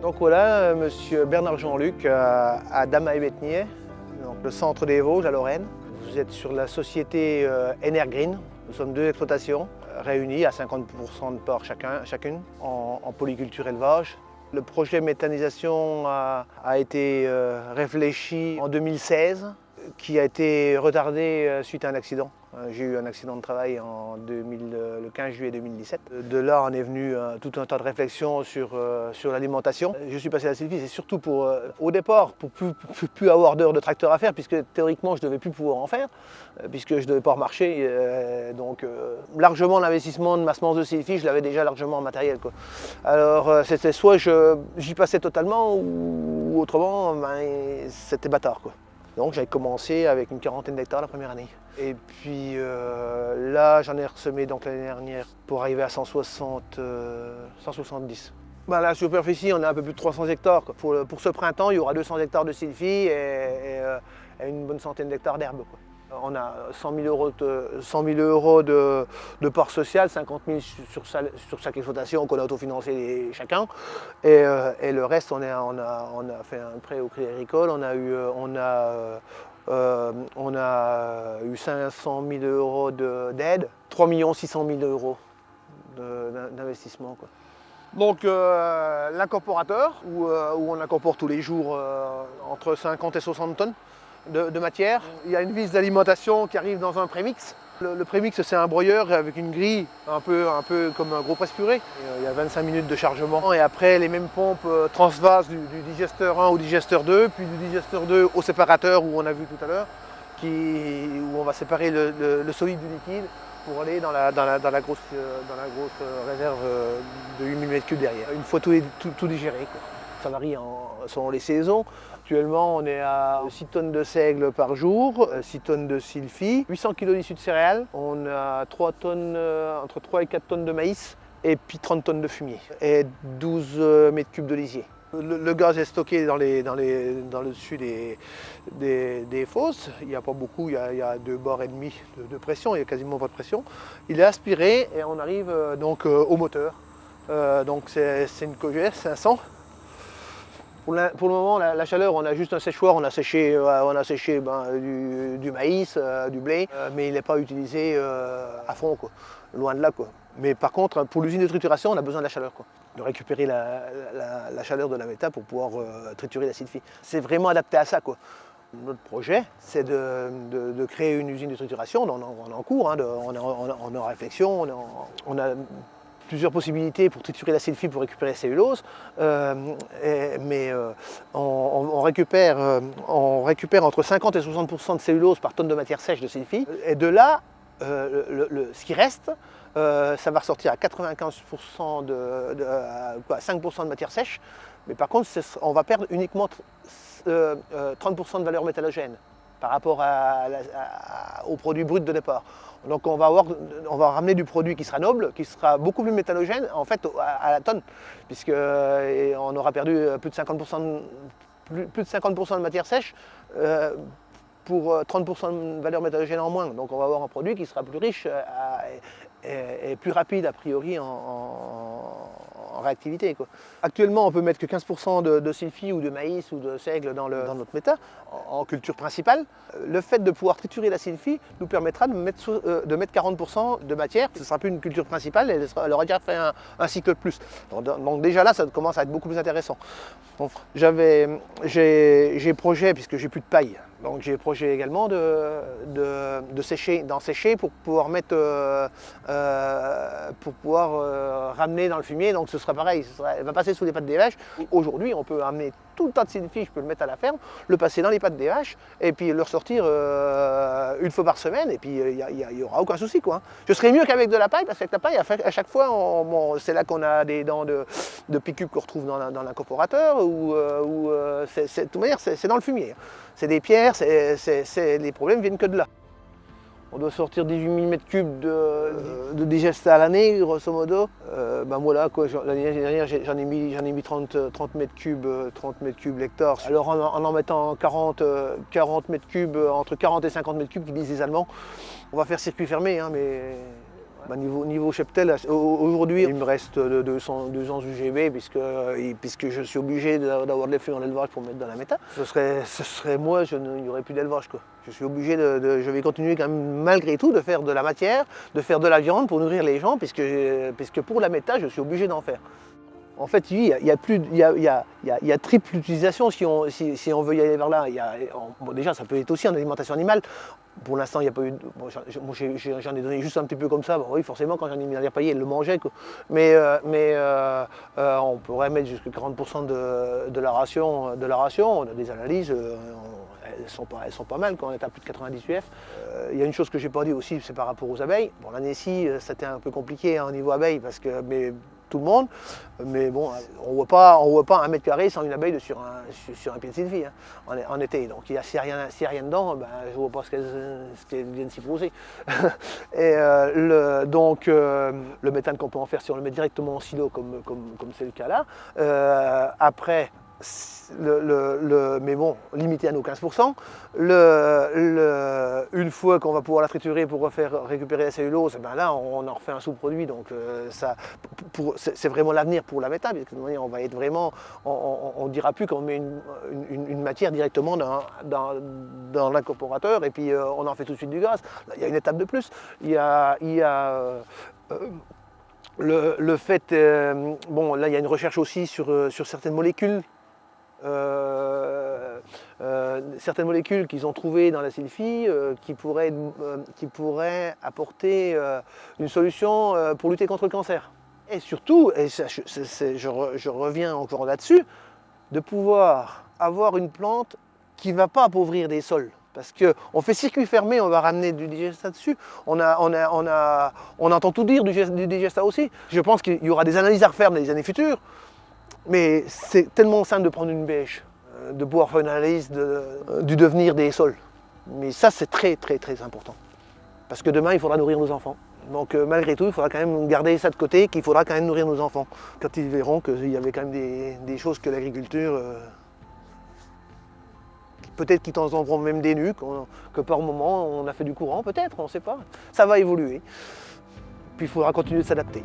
Donc voilà, monsieur Bernard Jean-Luc à Damay-Bétheniers, donc le centre des Vosges à Lorraine. Vous êtes sur la société Energreen. Nous sommes deux exploitations réunies à 50% de parts chacune en polyculture élevage. Le projet méthanisation a été réfléchi en 2016, qui a été retardé suite à un accident. J'ai eu un accident de travail le 15 juillet 2017. De là, on est venu tout un tas de réflexions sur l'alimentation. Je suis passé à la sylvie, c'est surtout pour, au départ, pour plus avoir d'heures de tracteur à faire, puisque théoriquement, je ne devais plus pouvoir en faire, puisque je ne devais pas remarcher. Donc, largement, l'investissement de ma semence de sylvie, je l'avais déjà largement en matériel, quoi. Alors, c'était soit j'y passais totalement, ou autrement, c'était bâtard, quoi. Donc j'ai commencé avec une quarantaine d'hectares la première année. Et puis là, j'en ai ressemé l'année dernière pour arriver à 170. La superficie, on a un peu plus de 300 hectares. Pour ce printemps, il y aura 200 hectares de sylvie et une bonne centaine d'hectares d'herbe. On a 100 000 euros de part sociale, 50 000 sur chaque exploitation qu'on a autofinancé chacun. Et le reste, on a fait un prêt au Crédit Agricole. On a eu 500 000 euros d'aide, 3 600 000 euros d'investissement. Donc l'incorporateur, où on incorpore tous les jours entre 50 et 60 tonnes de matière. Il y a une vis d'alimentation qui arrive dans un prémix. Le prémix, c'est un broyeur avec une grille un peu comme un gros presse-purée. Il y a 25 minutes de chargement. Et après, les mêmes pompes transvasent du digesteur 1 au digesteur 2, puis du digesteur 2 au séparateur où on a vu tout à l'heure, où on va séparer le solide du liquide pour aller dans la grosse réserve de 8000 m3 derrière. Une fois tout digéré, quoi. Ça varie selon les saisons. Actuellement, on est à 6 tonnes de seigle par jour, 6 tonnes de sylphie, 800 kg d'issus de céréales. On a entre 3 et 4 tonnes de maïs et puis 30 tonnes de fumier et 12 m3 de lisier. Le gaz est stocké dans le dessus des fosses. Il n'y a pas beaucoup, il y a 2 bars et demi de pression, il n'y a quasiment pas de pression. Il est aspiré et on arrive donc au moteur. Donc c'est une Coges 500. Pour le moment, la chaleur, on a juste un séchoir, on a séché du maïs, du blé, mais il n'est pas utilisé à fond, quoi. Loin de là, quoi. Mais par contre, pour l'usine de trituration, on a besoin de la chaleur, quoi. De récupérer la chaleur de la méta pour pouvoir triturer la sylphie. C'est vraiment adapté à ça, quoi. Notre projet, c'est de créer une usine de trituration. On est en cours, hein, on est en réflexion, on a plusieurs possibilités pour triturer la sylphie pour récupérer la cellulose, mais on récupère entre 50 et 60% de cellulose par tonne de matière sèche de sylphie. Et de là, ce qui reste, ça va ressortir à 95% 5% de matière sèche, mais par contre, on va perdre uniquement 30% de valeur métallogène par rapport au produit brut de départ. Donc on va ramener du produit qui sera noble, qui sera beaucoup plus métallogène en fait à la tonne, puisqu'on aura perdu plus de 50% de matière sèche pour 30% de valeur métallogène en moins. Donc on va avoir un produit qui sera plus riche et plus rapide a priori en réactivité, quoi. Actuellement, on peut mettre que 15% de sylphie ou de maïs ou de seigle dans notre méta, en culture principale. Le fait de pouvoir triturer la sylphie nous permettra de mettre 40% de matière. Ce ne sera plus une culture principale, elle aura déjà fait un cycle de plus. Donc déjà là, ça commence à être beaucoup plus intéressant. Donc, j'ai projet, puisque j'ai plus de paille, donc j'ai projet également d'en sécher pour pouvoir ramener dans le fumier. Donc ce sera pareil, elle va passer sous les pattes des vaches. Aujourd'hui, on peut amener tout le tas de sylphie, je peux le mettre à la ferme, le passer dans les pattes des vaches et puis le ressortir une fois par semaine, et puis il n'y aura aucun souci, quoi. Je serais mieux qu'avec de la paille, parce qu'avec la paille, à chaque fois, c'est là qu'on a des dents de picup qu'on retrouve dans l'incorporateur, de toute manière, c'est dans le fumier. C'est des pierres, les problèmes viennent que de là. On doit sortir 18 000 m3 de digeste à l'année, grosso modo. Voilà, quoi, l'année dernière, j'en ai mis 30 m3 l'hectare. Alors en mettant 40 m3, entre 40 et 50 m3 qui disent les Allemands, on va faire circuit fermé, hein, mais Niveau cheptel, aujourd'hui, il me reste 200 UGB puisque je suis obligé d'avoir de l'effluent en élevage pour mettre dans la méta. Ce serait moi, il n'y aurait plus d'élevage. Je suis obligé je vais continuer quand même malgré tout de faire de la matière, de faire de la viande pour nourrir les gens puisque pour la méta, je suis obligé d'en faire. En fait, il y a triple utilisation si on veut y aller vers là. Bon, déjà, ça peut être aussi en alimentation animale. Pour l'instant, il n'y a pas eu. Bon, j'en ai donné juste un petit peu comme ça. Bon, oui, forcément, quand j'en ai mis dans les paillets, ils le mangeaient. Mais on pourrait mettre jusqu'à 40% de la ration. On a des analyses. Elles sont pas mal quand on est à plus de 90 UF. Il y a une chose que je n'ai pas dit aussi, c'est par rapport aux abeilles. Bon, l'année-ci, c'était un peu compliqué au niveau abeilles parce que tout le monde, mais bon, on ne voit pas 1 mètre carré sans une abeille sur un pied de sylvie en été. Donc s'il n'y a rien dedans, ben, je ne vois pas ce qu'elles viennent s'y poser. Et le méthane qu'on peut en faire si on le met directement en silo comme c'est le cas là. Après, mais bon, limité à nos 15%. Une fois qu'on va pouvoir la triturer pour récupérer la cellulose, ben là on en refait un sous-produit. Donc c'est vraiment l'avenir pour la méta, parce que on va être vraiment, on ne dira plus qu'on met une matière directement dans l'incorporateur et puis on en fait tout de suite du gaz. Là, il y a une étape de plus. Il y a le fait, bon là il y a une recherche aussi sur certaines molécules. Certaines molécules qu'ils ont trouvées dans la sylvie qui pourraient apporter une solution pour lutter contre le cancer. Et surtout, et je reviens encore là-dessus, de pouvoir avoir une plante qui ne va pas appauvrir des sols. Parce qu'on fait circuit fermé, on va ramener du digesta dessus. On entend tout dire du digesta aussi. Je pense qu'il y aura des analyses à refaire dans les années futures. Mais c'est tellement simple de prendre une bêche, de pouvoir faire une analyse du devenir des sols. Mais ça, c'est très, très, très important. Parce que demain, il faudra nourrir nos enfants. Donc malgré tout, il faudra quand même garder ça de côté, qu'il faudra quand même nourrir nos enfants. Quand ils verront qu'il y avait quand même des choses que l'agriculture, peut-être qu'ils t'en enverront même des nus, que par moment on a fait du courant, peut-être, on ne sait pas. Ça va évoluer. Puis il faudra continuer de s'adapter.